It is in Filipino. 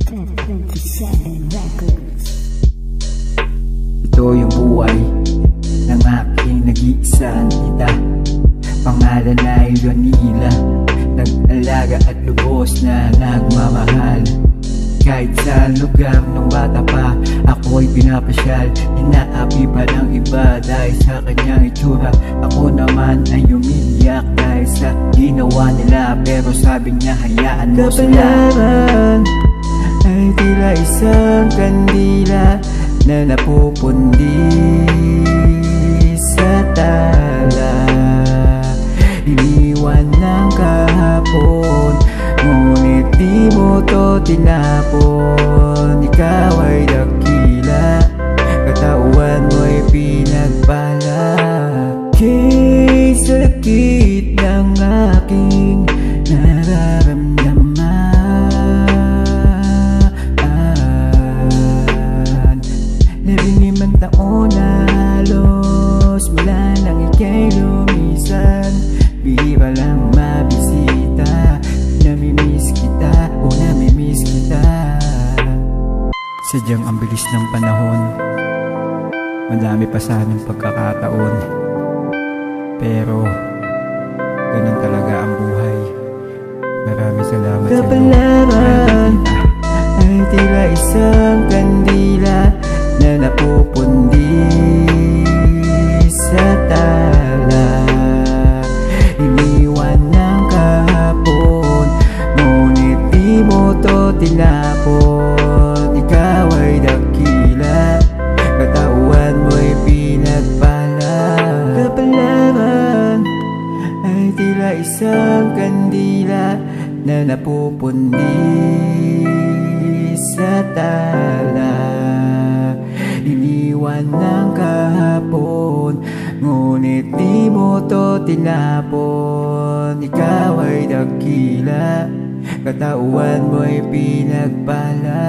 27 Records. Ito yung buhay ng aking nag-iisang ita. Pangalan ay Leonila, nag-alaga at lubos na nagmamahal. Kahit sa lugar ng bata pa, ako'y pinapasyal. Inaapi pa ng iba dahil sa kanyang itsura. Ako naman ay umiiyak dahil sa ginawa nila. Pero sabi niya, hayaan mo sila. Kapalaran ay tila isang kandila na napupundi sa tala. Iniwan ng kahapon, ngunit di mo to tinapon. Ikaw ay dakila, katawan mo'y pinagpala. Kay sakit ng aking nararamdaman, 15 taon na halos mula nang ika'y lumisan. Bihira lang mabisita, namimiss kita o namimiss kita. Sadyang ang bilis ng panahon, madami pa sanang pagkakataon, pero ganun talaga ang buhay. Maraming salamat sa iyo. Kapalaran ay tila isang kandila na napupundi sa tala. Iniwan ng kahapon, ngunit di mo to tinapon. Ikaw ay dakila, katawan mo'y pinagpala. Kapalaran ay tila isang kandila na napupundi sa tala. Iniwan ng kahapon, ngunit di mo to tinapon. Ikaw ay dakila, katawan mo'y pinagpala.